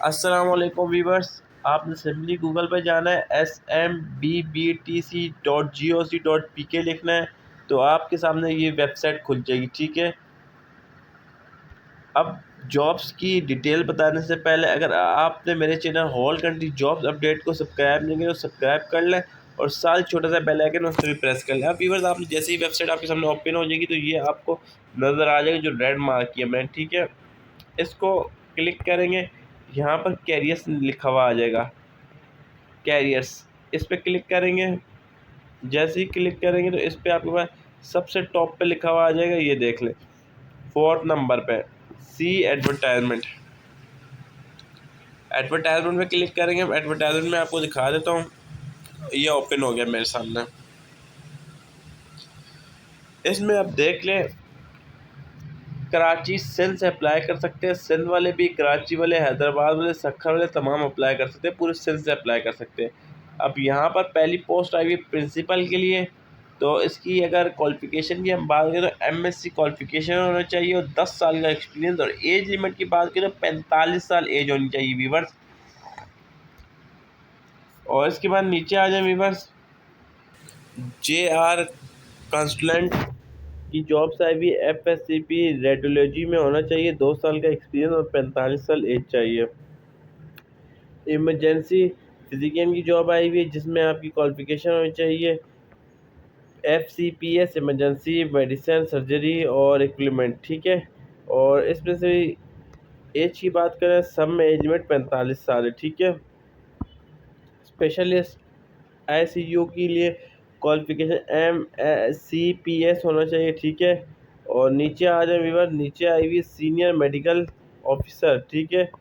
अस्सलामुअलैकुम वीवर्स। आपने simply Google पे जाना है, smbtc.goc.pk लिखना है तो आपके सामने ये वेबसाइट खुल जाएगी। ठीक है, अब जॉब्स की डिटेल बताने से पहले अगर आपने मेरे channel whole country jobs update को सब्सक्राइब नहीं किया तो सब्सक्राइब कर लें और साथ छोटा सा बेल आइकन उस पर भी प्रेस कर लें। अब व्यूअर्स, आपने जैसे ही वेबसाइट आपके सामने ओपन हो जाएगी तो ये आपको नज़र आ जाएगी जो रेड मार्क किया मैंने। ठीक है, इसको क्लिक करेंगे, यहाँ पर कैरियर्स लिखा हुआ आ जाएगा, कैरियर्स इस पर क्लिक करेंगे। जैसे ही क्लिक करेंगे तो इस पर आपके पास सबसे टॉप पे लिखा हुआ आ जाएगा, ये देख लें 4th नंबर पे सी एडवर्टाइजमेंट। एडवर्टाइजमेंट में क्लिक करेंगे। एडवर्टाइजमेंट में आपको दिखा देता हूँ, ये ओपन हो गया मेरे सामने। इसमें आप देख लें, कराची सिंध से अप्लाई कर सकते हैं, सिंध वाले भी, कराची वाले, हैदराबाद वाले, सखर वाले तमाम अप्लाई कर सकते हैं, पूरे सिंध से अप्लाई कर सकते हैं। अब यहाँ पर पहली पोस्ट आई हुई प्रिंसिपल के लिए, तो इसकी अगर क्वालिफ़िकेशन की हम बात करें तो एमएससी क्वालिफ़िकेशन होना चाहिए और 10 साल का एक्सपीरियंस, और एज लिमिट की बात करें तो 45 साल एज होनी चाहिए वीवर्स। और इसके बाद नीचे आ जाए वीवर्स, JR कंसल्टेंट की जॉब्स आई हुई FSCP रेडियोलॉजी में होना चाहिए, 2 साल का एक्सपीरियंस और 45 साल एज चाहिए। इमरजेंसी फिजिशियन की जॉब आई हुई है जिसमें आपकी क्वालिफिकेशन होनी चाहिए FCPS इमरजेंसी मेडिसिन सर्जरी और इक्विपमेंट। ठीक है, और इसमें से एज की बात करें, सब में एज लिमिट 45 साल है। ठीक है, स्पेशलिस्ट ICU के लिए क्वालिफिकेशन MCPS होना चाहिए। ठीक है, और नीचे आ जाए वीवर, नीचे आई हुई सीनियर मेडिकल ऑफिसर। ठीक है,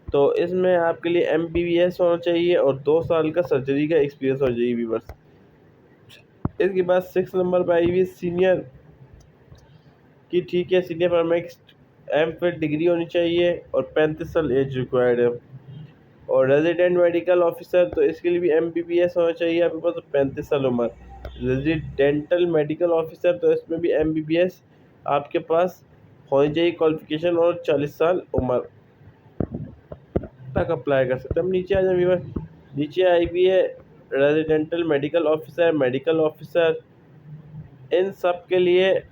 तो इसमें आपके लिए MBBS होना चाहिए और 2 साल का सर्जरी का एक्सपीरियंस होना चाहिए वीवर्स। इसके बाद 6 नंबर पर आई हुई सीनियर की। ठीक है, सीनियर पैरामेडिक्स MPhil डिग्री होनी चाहिए और 35 साल एज रिक्वायर्ड है। और रेजिडेंट मेडिकल ऑफिसर, तो इसके लिए भी MBBS होना चाहिए आपके पास, 35 साल उम्र। रेजिडेंटल मेडिकल ऑफिसर, तो इसमें भी MBBS आपके पास होनी चाहिए क्वालिफिकेशन और 40 साल उम्र तक अप्लाई कर सकते हैं। हम नीचे आ जाए व्यूअर, नीचे आई भी है residential medical officer, medical officer, इन सब के लिए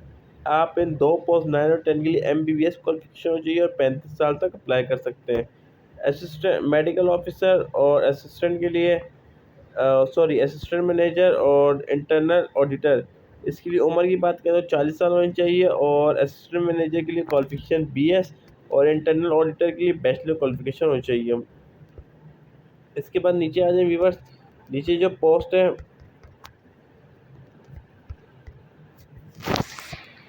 आप इन 2 पोस्ट 9 और 10 के लिए MBBS क्वालिफिकेशन हो चाहिए और 35 साल तक अप्लाई कर सकते हैं। असिस्टेंट मेडिकल ऑफिसर और असिस्टेंट के लिए असिस्टेंट मैनेजर और इंटरनल ऑडिटर, इसके लिए उम्र की बात करें तो 40 साल होनी चाहिए और असिस्टेंट मैनेजर के लिए क्वालिफिकेशन BS और इंटरनल ऑडिटर के लिए बैचलर क्वालिफिकेशन होनी चाहिए। इसके बाद नीचे आ जाए व्यूअर्स, नीचे जो पोस्ट है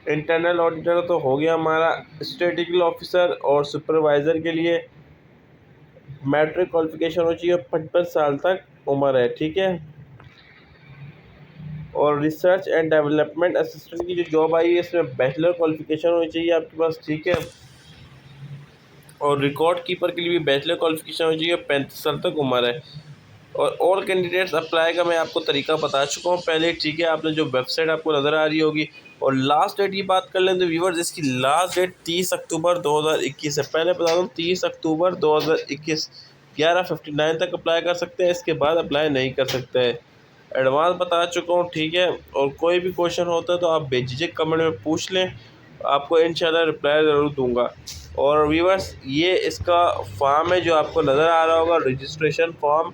इंटरनल ऑडिटर तो हो गया हमारा। स्टैटिस्टिकल ऑफिसर और सुपरवाइज़र के लिए मैट्रिक क्वालिफिकेशन होनी चाहिए, 55 साल तक उम्र है। ठीक है, और रिसर्च एंड डेवलपमेंट असिस्टेंट की जो जॉब आई है इसमें बैचलर क्वालिफिकेशन होनी चाहिए आपके पास। ठीक है, और रिकॉर्ड कीपर के लिए भी बैचलर क्वालिफिकेशन होनी चाहिए, 35 साल तक उम्र है। और ऑल कैंडिडेट्स अप्लाई का मैं आपको तरीका बता चुका हूँ पहले। ठीक है, आपने जो वेबसाइट आपको नज़र आ रही होगी, और लास्ट डेट की बात कर लें तो व्यूवर्स, इसकी लास्ट डेट 30 अक्टूबर 2021 है। पहले बता दूँ, 30 अक्टूबर 2021 11:59 तक अप्लाई कर सकते हैं, इसके बाद अप्लाई नहीं कर सकते हैं। एडवांस बता चुका हूँ। ठीक है, और कोई भी क्वेश्चन होता है तो आप बेझिझक कमेंट में पूछ लें, आपको इंशाल्लाह रिप्लाई ज़रूर दूंगा। और व्यूवर्स, ये इसका फॉर्म है जो आपको नज़र आ रहा होगा, registration form,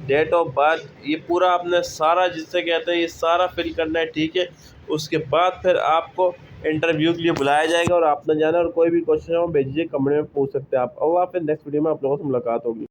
date of birth, ये पूरा आपने सारा जिससे कहते हैं ये सारा फिल करना है। ठीक है, उसके बाद फिर आपको इंटरव्यू के लिए बुलाया जाएगा और आपने जाना, और कोई भी क्वेश्चन हो बेझिझक कमेंट में पूछ सकते हैं आप। और फिर नेक्स्ट वीडियो में आप लोगों से मुलाकात होगी।